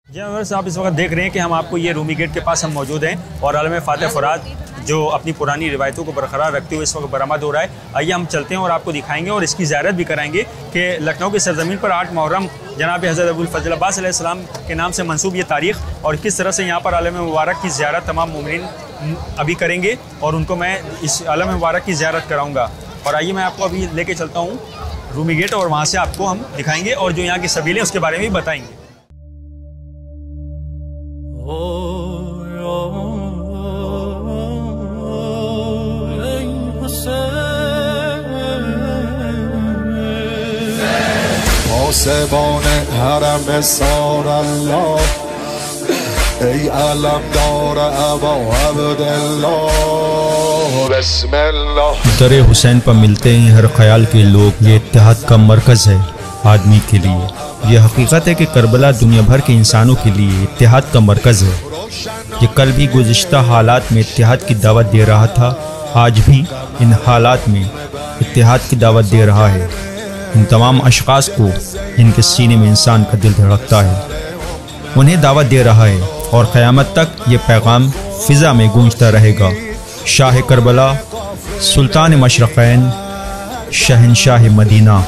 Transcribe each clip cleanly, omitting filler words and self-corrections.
جی viewers, آپ اس وقت دیکھ رہے ہیں کہ ہم آپ کو یہ رومی گیٹ کے پاس ہم موجود ہیں اور عالم فاتح فرات جو اپنی پرانی روایتوں کو برقرار رکھتے ہوئے اس وقت برآمد ہو رہا ہے۔ آئیے ہم چلتے ہیں اور آپ کو دکھائیں گے اور اس کی زیارت بھی کرائیں گے کہ لکھنؤ کی سرزمین پر 8 محرم جناب حضرت ابوالفضل عباس علیہ السلام کے نام سے منسوب یہ تاریخ اور کس طرح سے یہاں پر عالم مبارک کی زیارت تمام مومنین ابھی کریں گے اور ان کو میں اس عالم مبارک کی زیارت کراؤں گا۔ اور آئیے میں آپ کو ابھی لے کے چلتا ہوں رومی گیٹ اور وہاں سے آپ کو ہم دکھائیں گے اور جو یہاں کی سبیلیں اس کے بارے میں بھی بتائیں گے۔ آسمان حرم سار اللہ ای علمدار ابا عبداللہ بسم اللہ۔ در حسین پر ملتے ہیں ہر خیال کے لوگ، یہ اتحاد کا مرکز ہے آدمی کے لیے۔ یہ حقیقت ہے کہ کربلا دنیا بھر کے انسانوں کے لیے اتحاد کا مرکز ہے۔ یہ کل بھی گزشتہ حالات میں اتحاد کی دعوت دے رہا تھا، آج بھی ان حالات میں اتحاد کی دعوت دے رہا ہے۔ ان تمام اشخاص کو جن کے سینے میں انسان کا دل دھڑکتا ہے انہیں دعوت دے رہا ہے اور قیامت تک یہ پیغام فضا میں گونجتا رہے گا۔ شاہ کربلا، سلطان مشرقین، شہنشاہ مدینہ،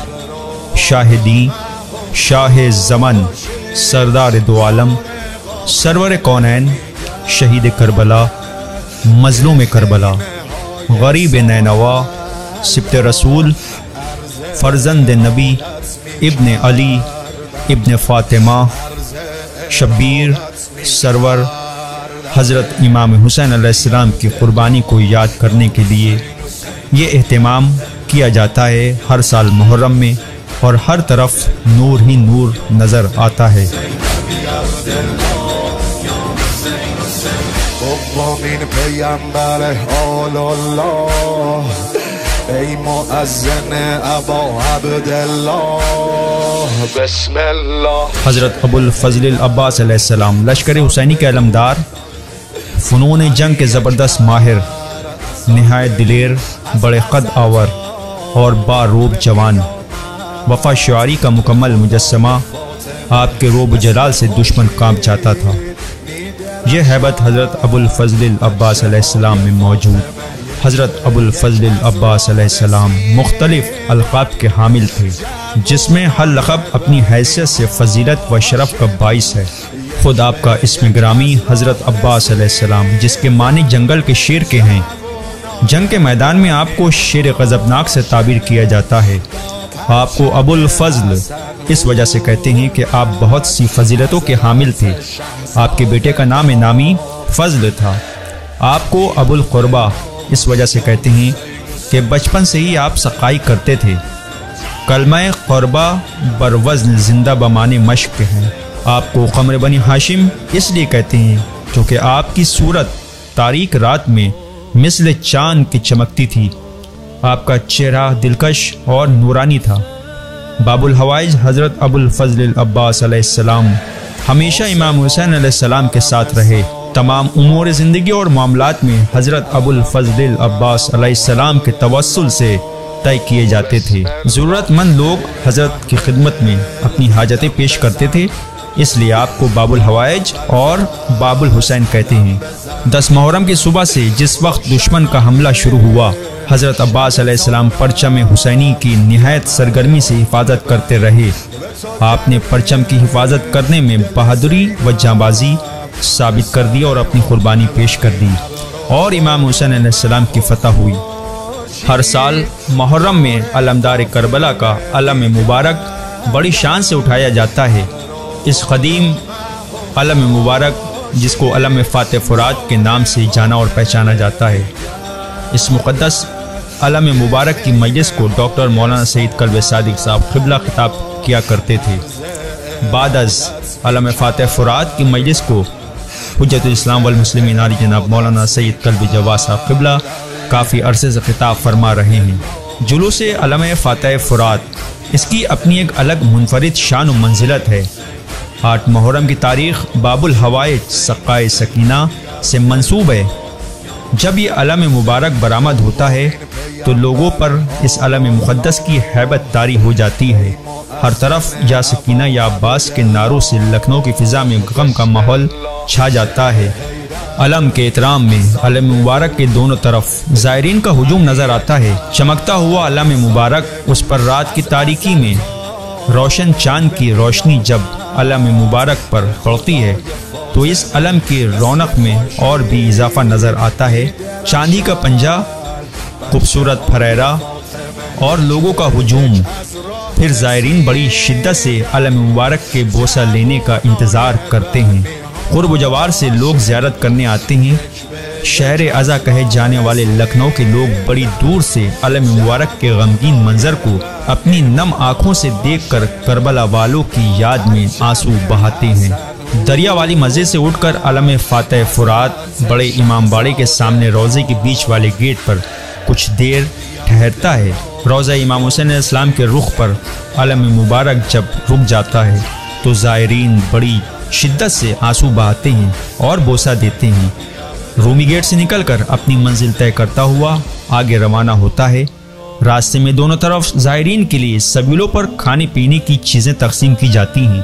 شاہ دین، شاہ زمن، سردار دو عالم، سرور کونین، شہید کربلا، مظلوم کربلا، غریب نینوا، سبط رسول، فرزند نبی، ابن علی، ابن فاطمہ، شبیر، سرور حضرت امام حسین علیہ السلام کی قربانی کو یاد کرنے کے لیے یہ اہتمام کیا جاتا ہے ہر سال محرم میں، اور ہر طرف نور ہی نور نظر آتا ہے۔ مومن پیغمبر آل اللہ ای مؤذن ابا عبداللہ بسم اللہ۔ حضرت ابوالفضل العباس علیہ السلام لشکر حسینی کے علمدار، فنون جنگ کے زبردست ماہر، نہایت دلیر، بڑے قد آور اور باروب جوان، وفا شعاری کا مکمل مجسمہ، آپ کے روب جلال سے دشمن کانپ جاتا تھا۔ یہ ہیبت حضرت ابوالفضل العباس علیہ السلام میں موجود۔ حضرت ابوالفضل العباس علیہ السلام مختلف القاب کے حامل تھے، جس میں ہر لقب اپنی حیثیت سے فضیلت و شرف کا باعث ہے۔ خود آپ کا اسم گرامی حضرت عباس علیہ السلام، جس کے معنی جنگل کے شیر کے ہیں۔ جنگ کے میدان میں آپ کو شیر غضبناک سے تعبیر کیا جاتا ہے۔ آپ کو ابوالفضل اس وجہ سے کہتے ہیں کہ آپ بہت سی فضیلتوں کے حامل تھے۔ آپ کے بیٹے کا نام نامی فضل تھا۔ آپ کو ابوالقربہ اس وجہ سے کہتے ہیں کہ بچپن سے ہی آپ سقائی کرتے تھے۔ کلمہ قربہ بروزن زندہ بمانے مشق کے ہیں۔ آپ کو قمر بنی ہاشم اس لیے کہتے ہیں کیونکہ آپ کی صورت تاریک رات میں مثل چاند کی چمکتی تھی۔ آپ کا چہرہ دلکش اور نورانی تھا۔ باب الحوائج حضرت ابوالفضل العباس علیہ السلام ہمیشہ امام حسین علیہ السلام کے ساتھ رہے۔ تمام امور زندگی اور معاملات میں حضرت ابوالفضل العباس علیہ السلام کے توسل سے طے کیے جاتے تھے۔ ضرورت مند لوگ حضرت کی خدمت میں اپنی حاجتیں پیش کرتے تھے، اس لیے آپ کو باب الحوائج اور باب الحسین کہتے ہیں۔ 10 محرم کی صبح سے جس وقت دشمن کا حملہ شروع ہوا، حضرت عباس علیہ السلام پرچم حسینی کی نہایت سرگرمی سے حفاظت کرتے رہے۔ آپ نے پرچم کی حفاظت کرنے میں بہادری و جانبازی ثابت کر دی اور اپنی قربانی پیش کر دی، اور امام حسین علیہ السلام کی فتح ہوئی۔ ہر سال محرم میں علمدار کربلا کا علم مبارک بڑی شان سے اٹھایا جاتا ہے۔ اس قدیم علم مبارک جس کو علم فاتح فرات کے نام سے جانا اور پہچانا جاتا ہے، اس مقدس علم مبارک کی مجلس کو ڈاکٹر مولانا سید کلب صادق صاحب قبلہ خطاب کیا کرتے تھے۔ بعد از علم فاتح فرات کی مجلس کو حجت الاسلام والمسلمین علی جناب مولانا سید کلب جواد صاحب قبلہ کافی عرصے سے خطاب فرما رہے ہیں۔ جلوس علم فاتح فرات، اس کی اپنی ایک الگ منفرد شان و منزلت ہے۔ 8 محرم کی تاریخ باب الحوائج سقائے سکینہ سے منسوب ہے۔ جب یہ علم مبارک برآمد ہوتا ہے تو لوگوں پر اس علم مقدس کی ہیبت طاری ہو جاتی ہے۔ ہر طرف یا سکینہ یا عباس کے نعروں سے لکھنؤ کی فضا میں غم کا ماحول چھا جاتا ہے۔ علم کے احترام میں علم مبارک کے دونوں طرف زائرین کا ہجوم نظر آتا ہے۔ چمکتا ہوا علم مبارک، اس پر رات کی تاریکی میں روشن چاند کی روشنی جب علم مبارک پر پڑتی ہے تو اس علم کی رونق میں اور بھی اضافہ نظر آتا ہے۔ چاندی کا پنجہ، خوبصورت پھریرا اور لوگوں کا ہجوم، پھر زائرین بڑی شدت سے علم مبارک کے بوسہ لینے کا انتظار کرتے ہیں۔ قرب و جوار سے لوگ زیارت کرنے آتے ہیں۔ شہر ازاں کہے جانے والے لکھنؤ کے لوگ بڑی دور سے علم مبارک کے غمگین منظر کو اپنی نم آنکھوں سے دیکھ کر کربلا والوں کی یاد میں آنسو بہاتے ہیں۔ دریا والی مسجد سے اٹھ کر علم فاتح فرات بڑے امام باڑے کے سامنے روضے کے بیچ والے گیٹ پر کچھ دیر ٹھہرتا ہے۔ روضہ امام حسین علیہ السلام کے رخ پر علم مبارک جب رک جاتا ہے تو زائرین بڑی شدت سے آنسو بہاتے ہیں اور بوسہ دیتے ہیں۔ رومی گیٹ سے نکل کر اپنی منزل طے کرتا ہوا آگے روانہ ہوتا ہے۔ راستے میں دونوں طرف زائرین کے لیے سبیلوں پر کھانے پینے کی چیزیں تقسیم کی جاتی ہیں۔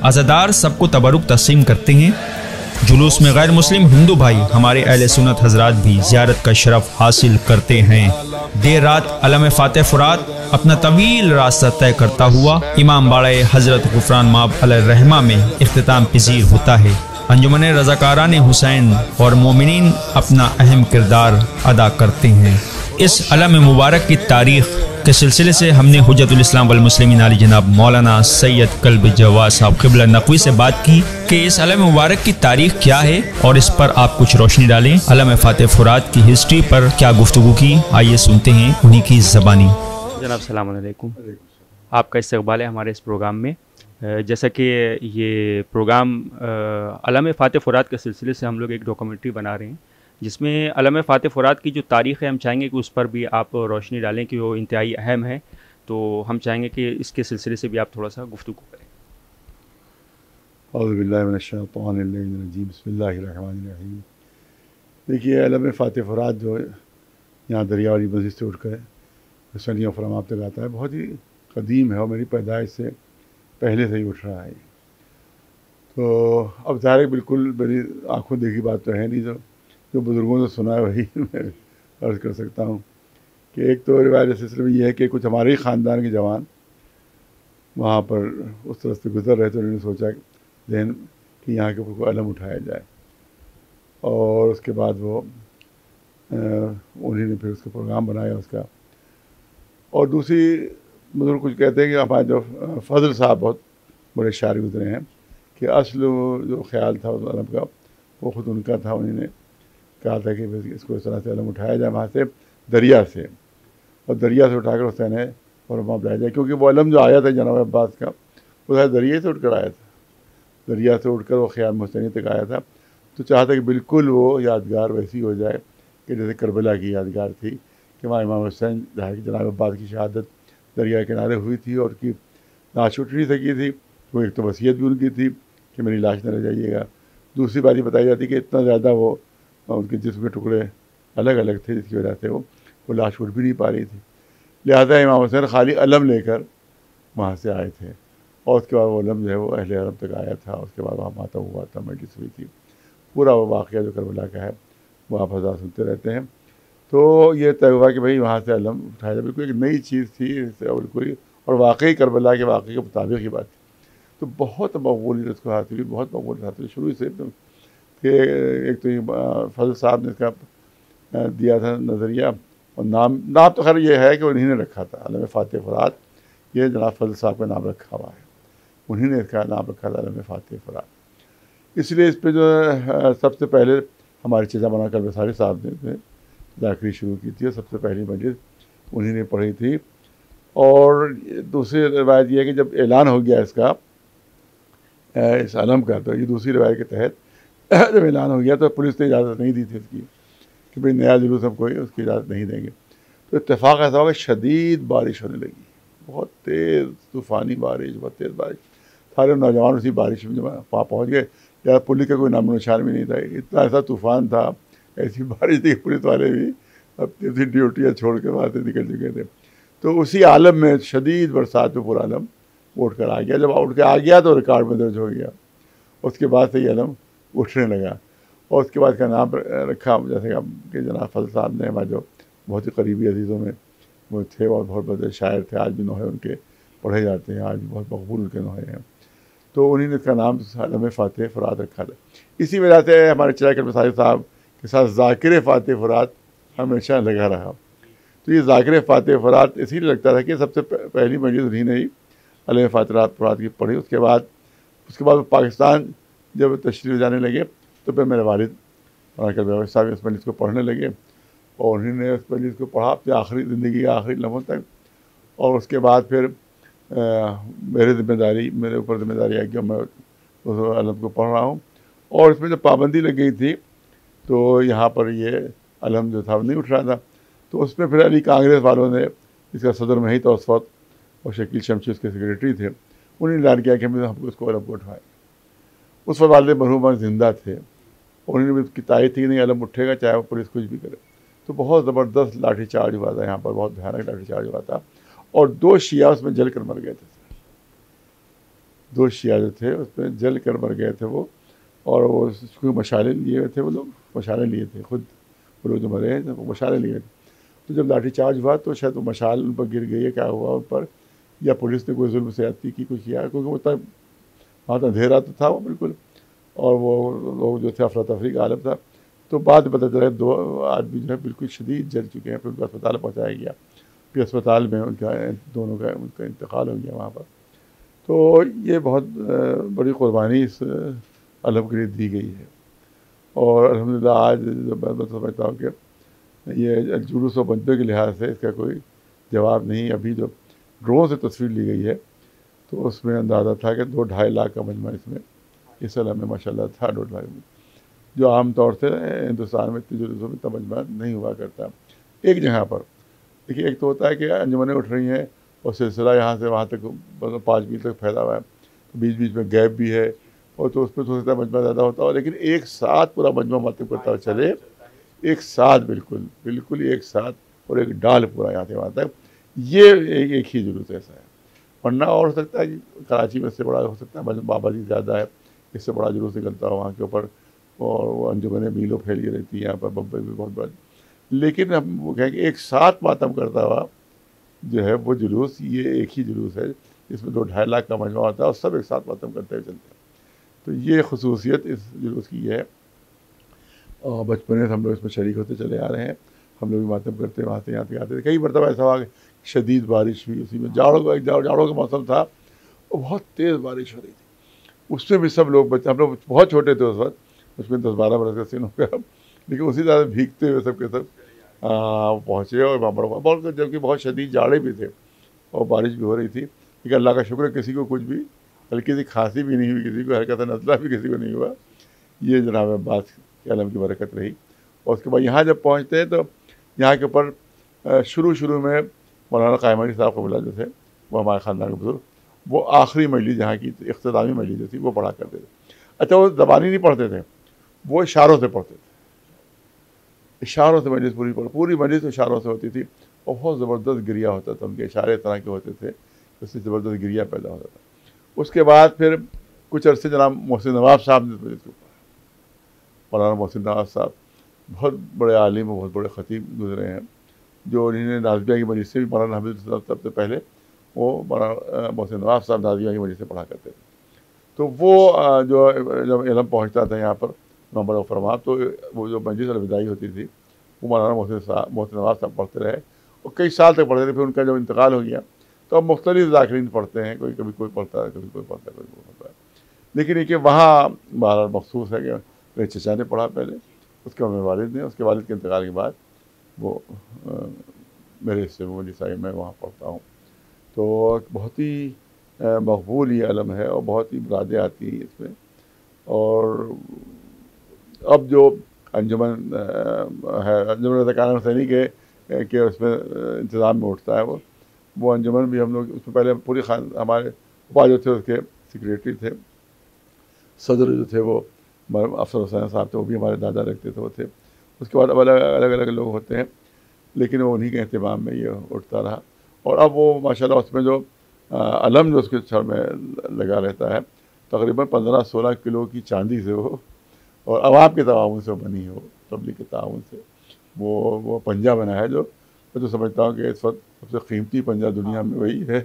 عزادار سب کو تبرک تقسیم کرتے ہیں۔ جلوس میں غیر مسلم ہندو بھائی ہمارے اہل سنت حضرات بھی زیارت کا شرف حاصل کرتے ہیں۔ دیر رات علم فاتح فرات اپنا طویل راستہ طے کرتا ہوا امام باڑہ حضرت غفران مآب علیہ الرحمہ میں اختتام پذیر ہوتا ہے۔ انجمن رضاکاران حسین اور مومنین اپنا اہم کردار ادا کرتے ہیں۔ اس علم مبارک کی تاریخ کے سلسلے سے ہم نے حجت الاسلام والمسلمین علی جناب مولانا سید کلب جواد صاحب قبلہ نقوی سے بات کی کہ اس علم مبارک کی تاریخ کیا ہے اور اس پر آپ کچھ روشنی ڈالیں۔ علم فاتح فرات کی ہسٹری پر کیا گفتگو کی، آئیے سنتے ہیں انہی کی زبانی۔ جناب السلام علیکم، آپ کا استقبال ہے ہمارے اس پروگرام میں۔ جیسا کہ یہ پروگرام علم فاتح فرات کے سلسلے سے ہم لوگ ایک ڈاکومنٹری بنا رہے ہیں جس میں علم فاتح فرات کی جو تاریخ ہے ہم چاہیں گے کہ اس پر بھی آپ روشنی ڈالیں کہ وہ انتہائی اہم ہے، تو ہم چاہیں گے کہ اس کے سلسلے سے بھی آپ تھوڑا سا گفتگو کریں۔ اعوذ باللہ من الشیطان الرجیم، بسم اللہ الرحمن الرحیم۔ دیکھیے علم فاتح فرات جو یہاں دریا والی مسجد سے اٹھ کر حسینیہ فراماب تک آتا ہے، بہت ہی قدیم ہے اور میری پیدائش سے پہلے سے ہی اٹھ رہا ہے۔ تو اب ظاہر بالکل میری آنکھوں دیکھی بات تو ہے نہیں، جو بزرگوں سے سنا ہے وہی میں عرض کر سکتا ہوں کہ ایک تو روایت سلسلے میں یہ ہے کہ کچھ ہمارے ہی خاندان کے جوان وہاں پر اس طرح سے گزر رہے تھے، انہوں نے سوچا ذہن کہ یہاں کے اوپر کوئی علم اٹھایا جائے، اور اس کے بعد وہ انہیں نے پھر اس کا پروگرام بنایا اس کا۔ اور دوسری بزرگ کچھ کہتے ہیں کہ ہمارے جو فضل صاحب بہت بڑے شاعر گزرے ہیں کہ اصل جو خیال تھا اس علم کا وہ خود ان کا تھا، انہوں نے کہا تھا کہ اس کو اس طرح سے علم اٹھایا جائے وہاں سے دریا سے، اور دریا سے اٹھا کر حسین اور وہاں لایا جائے، کیونکہ وہ علم جو آیا تھا جناب عباس کا وہ دریا سے اٹھ کر آیا تھا، دریا سے اٹھ کر وہ خیام حسینی تک آیا تھا۔ تو چاہتا کہ بالکل وہ یادگار ویسی ہو جائے کہ جیسے کربلا کی یادگار تھی کہ وہاں امام حسین جناب عباس کی شہادت دریا کنارے ہوئی تھی اور کی لاش اٹھ نہیں سکی تھی۔ وہ ایک تو وصیت بھی ان کی تھی کہ میری لاش نہ رہ جائیے گا، دوسری بات یہ بتائی جاتی کہ اتنا زیادہ وہ ان کے جسم کے ٹکڑے الگ الگ تھے جس کی وجہ سے وہ لاش اٹھ بھی نہیں پا رہی تھی، لہٰذا امام حسین خالی علم لے کر وہاں سے آئے تھے، اور اس کے بعد وہ علم جو ہے وہ اہل حرم تک آیا تھا، اس کے بعد وہاں ماتم ہوا تھا، مجلس ہوئی تھی، پورا وہ واقعہ جو کربلا کا ہے وہ آپ حضرات سنتے رہتے ہیں۔ تو یہ طے ہوا کہ بھائی وہاں سے علم اٹھایا جائے، بالکل ایک نئی چیز تھی بالکل، اور واقعی کربلا کے واقعے کے مطابق ہی بات تھی۔ تو بہت مقبولیت اس کو حاصل ہوئی، بہت مقبولیت حاصل ہوئی شروع سے، کہ ایک تو فضل صاحب نے اس کا دیا تھا نظریہ، اور نام تو خیر یہ ہے کہ انہی نے رکھا تھا، علم فاتح فرات یہ جناب فضل صاحب کا نام رکھا ہوا ہے، انہی نے اس کا نام رکھا تھا علم فاتح فرات۔ اس لیے اس پہ جو سب سے پہلے ہمارے چیزہ مولانا کلب ثانی صاحب نے ذاکری شروع کی تھی، اور سب سے پہلی مجلس انہی نے پڑھی تھی۔ اور دوسری روایت یہ ہے کہ جب اعلان ہو گیا اس کا اس علم کا، تو یہ دوسری روایت کے تحت جب اعلان ہو گیا تو پولیس نے اجازت نہیں دی تھی اس کی کہ بھائی نیا جلوس ہم کوئی اس کی اجازت نہیں دیں گے۔ تو اتفاق ایسا ہوا کہ شدید بارش ہونے لگی، بہت تیز طوفانی بارش، بہت تیز بارش، سارے نوجوان اسی بارش میں جب وہاں پہنچ گئے، یا پولیس کا کوئی نام و نشان بھی نہیں تھا، اتنا ایسا طوفان تھا ایسی بارش تھی کہ پولیس والے بھی اپنی ڈیوٹیاں چھوڑ کے وہاں سے نکل چکے تھے. تو اسی عالم میں شدید برسات میں پورا علم اٹھ کر آ گیا. جب اٹھ کے آ گیا تو ریکارڈ میں درج ہو گیا. اس کے بعد سے یہ علم اٹھنے لگا اور اس کے بعد کا نام رکھا جیسے کہ جناب فضل صاحب نے ہمارے جو بہت ہی قریبی عزیزوں میں وہ تھے اور بہت بڑے شاعر تھے, آج بھی نوحے ان کے پڑھے جاتے ہیں, آج بھی بہت مقبول ان کے نوحے ہیں. تو انہیں نے اس کا نام علم فاتح فرات رکھا تھا. اسی وجہ سے ہمارے چراغ مساجد صاحب کے ساتھ ذاکر فاتح فرات ہمیشہ لگا رہا. تو یہ ذاکر فاتح فرات اسی لیے لگتا تھا کہ سب سے پہلی مجلس انہیں نے ہی علم فاتح فرات کی پڑھی. اس کے بعد پاکستان جب تشریف جانے لگے تو پھر میرے والد مولانا صاحب اس مجلس کو پڑھنے لگے اور انہوں نے اس مجلس کو پڑھا اپنی آخری زندگی کے آخری لمحوں تک. اور اس کے بعد پھر میرے اوپر ذمہ داری ہے کہ میں اس علم کو پڑھ رہا ہوں. اور اس میں جو پابندی لگ گئی تھی تو یہاں پر یہ علم جو تھا نہیں اٹھ رہا تھا. تو اس میں پھر علی کانگریس والوں نے اس کا صدر میں ہی تھا اس وقت اور شکیل شمشی اس کے سیکریٹری تھے, انہیں اعلان کیا کہ ہم کو اس کو علم کو اٹھوائیں. اس وقت والد مرحوم زندہ تھے اور انہوں نے بھی اس کی تائید تھی کہ نہیں علم اٹھے گا چاہے وہ پولیس کچھ بھی کرے. تو بہت زبردست لاٹھی چارج ہوا تھا یہاں پر, بہت بھیانک لاٹھی چارج ہوا تھا اور 2 شیعہ اس میں جل کر مر گئے تھے. 2 شیعہ جو تھے اس میں جل کر مر گئے تھے وہ, اور وہ مشالے لیے ہوئے تھے, وہ لوگ مشالے لیے تھے خود, وہ لوگ جو مرے ہیں وہ مشالے لیے تھے. تو جب لاٹھی چارج ہوا تو شاید وہ مشال ان پر گر گئی ہے, کیا ہوا ان پر, یا پولیس نے کوئی ظلم زیادتی کی کچھ کیا, کیونکہ وہ تب وہاں اندھیرا تو تھا وہ بالکل, اور وہ لوگ جو تھے افراتفری کا عالم تھا. تو بعد میں پتہ چلا 2 آدمی جو ہے بالکل شدید جل چکے ہیں. پھر ان کو اسپتال پہنچایا گیا, پھر اسپتال میں ان کا انتقال ہو گیا وہاں پر. تو یہ بہت بڑی قربانی اس علم کے لیے دی گئی ہے. اور الحمدللہ آج میں سمجھتا ہوں کہ یہ جلوس و مجمع کے لحاظ سے اس کا کوئی جواب نہیں. ابھی جو ڈرون سے تصویر لی گئی ہے تو اس میں اندازہ تھا کہ 2-2.5 لاکھ کا مجمع اس میں اس علم میں ماشاء اللہ تھا. 2.5 لاکھ جو عام طور سے ہندوستان میں اتنی جلوسوں میں اتنا مجمع نہیں ہوا کرتا ایک جگہ پر. دیکھیے ایک تو ہوتا ہے کہ انجمنیں اٹھ رہی ہیں اور سلسلہ یہاں سے وہاں تک 5 میل تک پھیلا ہوا ہے, بیچ بیچ میں گیپ بھی ہے, اور تو اس میں تھوڑا سا مجمع زیادہ ہوتا ہو, لیکن ایک ساتھ پورا مجمع مرتب کرتا ہوا چلے, ایک ساتھ بالکل ایک ساتھ, اور ایک ڈال پورا یہاں سے وہاں تک, یہ ایک ہی جلوس ایسا ہے. ورنہ اور ہو سکتا ہے کہ کراچی میں اس سے بڑا ہو سکتا ہے, بابا جی زیادہ ہے, اس سے بڑا جلوس نکلتا ہو وہاں کے اوپر, اور وہ انجمنیں میلوں پھیلی رہتی ہیں یہاں پر, بمبئی بھی بہت بڑا. لیکن ہم وہ کہیں کہ ایک ساتھ ماتم کرتا ہوا جو ہے وہ جلوس, یہ ایک ہی جلوس ہے جس میں 2-2.5 لاکھ کا مجمع ہوتا ہے اور سب ایک ساتھ ماتم کرتے ہوئے چلتے ہیں. تو یہ خصوصیت اس جلوس کی یہ ہے. اور بچپن سے ہم لوگ اس میں شریک ہوتے چلے آ رہے ہیں. ہم لوگ بھی ماتم کرتے وہاں سے یہاں تک آتے تھے. کئی مرتبہ ایسا ہوا کہ شدید بارش ہوئی, اسی میں جاڑوں کا موسم تھا اور بہت تیز بارش ہو رہی تھی. اس میں بھی سب لوگ ہم لوگ بہت چھوٹے تھے اس وقت, اس میں 10-12 برس کا سن ہو گیا, لیکن اسی طرح بھیگتے ہوئے سب کے سب پہنچے. اور وہاں پر جبکہ بہت شدید جاڑے بھی تھے اور بارش بھی ہو رہی تھی, لیکن اللہ کا شکر ہے کسی کو کچھ بھی ہلکی سی کھانسی بھی نہیں ہوئی, کسی کو حرکت نزلہ بھی کسی کو نہیں ہوا. یہ جناب عباس کے علم کی برکت رہی. اور اس کے بعد یہاں جب پہنچتے ہیں تو یہاں کے اوپر شروع میں مولانا قائم علی صاحب قبلہ جو تھے, وہ ہمارے خاندان کے بزرگ, وہ آخری مجلس جہاں کی اختتامی مجلس جو تھی وہ پڑھا کرتے تھے. اچھا وہ زبانی نہیں پڑھتے تھے, وہ اشاروں سے پڑھتے تھے. اشاروں سے مجلس پوری مجلس اشاروں سے ہوتی تھی, اور بہت زبردست گریا ہوتا تھا. ان کے اشارے اس طرح کے ہوتے تھے, اس سے زبردست گریا پیدا ہوتا تھا. اس کے بعد پھر کچھ عرصے جناب محسن نواب صاحب نے مجلس کو پڑھا. مولانا محسن نواب صاحب بہت بڑے عالم اور بہت بڑے خطیب گزرے ہیں, جو انہوں نے نازمیہ کی مجلس سے بھی مولانا حمید صاحب سب سے پہلے وہ مولانا محسن نواب صاحب نازمیہ کی مجلس سے پڑھا کرتے تھے. تو وہ جو جب علم پہنچتا تھا یہاں پر محمد فرما, تو وہ جو مجلس الوداعی ہوتی تھی وہ مولانا محسن نواب صاحب پڑھتے رہے اور کئی سال تک پڑھتے تھے. پھر ان کا جب انتقال ہو گیا تو اب مختلف ذاکرین پڑھتے ہیں, کبھی کوئی پڑھتا ہے, کبھی کوئی پڑھتا ہے, کوئی پڑھتا ہے. لیکن یہ کہ وہاں بہرحال مخصوص ہے کہ میرے چچا نے پڑھا پہلے, اس کے بعد میرے والد نے, اس کے والد کے انتقال کے بعد وہ میرے حصے میں مجلس آئی, میں وہاں پڑھتا ہوں. تو بہت ہی مقبول یہ علم ہے اور بہت ہی مرادیں آتی ہیں اس میں. اور اب جو انجمن ہے, انجمن رضاکارانہ حسینی کے اس میں انتظام میں اٹھتا ہے وہ انجمن بھی ہم لوگ اس میں پہلے پوری ہمارے اوپا جو تھے اس کے سیکریٹری تھے, صدر جو تھے وہ افسر حسین صاحب تھے, وہ بھی ہمارے دادا رکھتے تھے, وہ تھے. اس کے بعد اب الگ الگ لوگ ہوتے ہیں، لیکن وہ انہیں کے اہتمام میں یہ اٹھتا رہا. اور اب وہ ماشاءاللہ اس میں جو علم جو اس کے سر میں لگا رہتا ہے تقریباً 15-16 کلو کی چاندی سے وہ، اور عوام کے تعاون سے بنی ہو، پبلک کے تعاون سے وہ پنجہ بنا ہے جو میں تو سمجھتا ہوں کہ اس وقت سب سے قیمتی پنجہ دنیا میں وہی ہے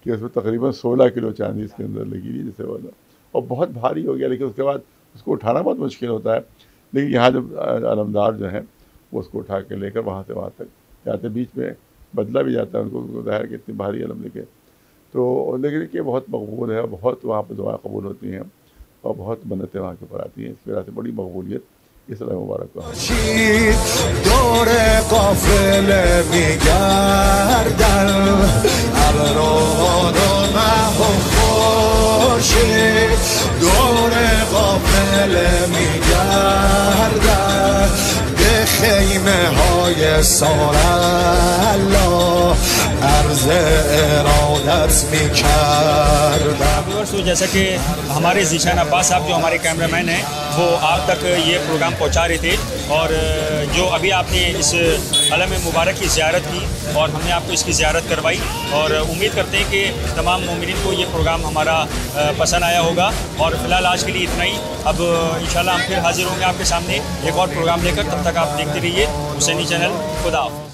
کہ اس میں تقریباً 16 کلو چاندی اس کے اندر لگی ہوئی جیسے بولا، اور بہت بھاری ہو گیا. لیکن اس کے بعد اس کو اٹھانا بہت مشکل ہوتا ہے. لیکن یہاں جو علمدار جو ہیں وہ اس کو اٹھا کے لے کر وہاں سے وہاں تک جاتے، بیچ میں بدلا بھی جاتا ہے ان کو ظاہر کہ اتنی بھاری علم لے کے. تو لیکن کہ بہت مقبول ہے، بہت وہاں پہ دعائیں قبول ہوتی ہیں اور بہت منتیں وہاں کے پر آتی ہیں. اس وجہ سے بڑی مقبولیت اس علم مبارک کو. دور قافله میگردن ابران و مه و خورشید دور قافله میگردن به خیمه های سارالله عرض ارادت میکردن. تو جیسا کہ ہمارے ذیشان عباس صاحب جو ہمارے کیمرہ مین ہیں وہ آپ تک یہ پروگرام پہنچا رہے تھے، اور جو ابھی آپ نے اس علم مبارک کی زیارت کی اور ہم نے آپ کو اس کی زیارت کروائی، اور امید کرتے ہیں کہ تمام مومنین کو یہ پروگرام ہمارا پسند آیا ہوگا. اور فی الحال آج کے لیے اتنا ہی. اب انشاءاللہ ہم پھر حاضر ہوں گے آپ کے سامنے ایک اور پروگرام لے کر. تب تک آپ دیکھتے رہیے حسینی چینل. خدا حافظ.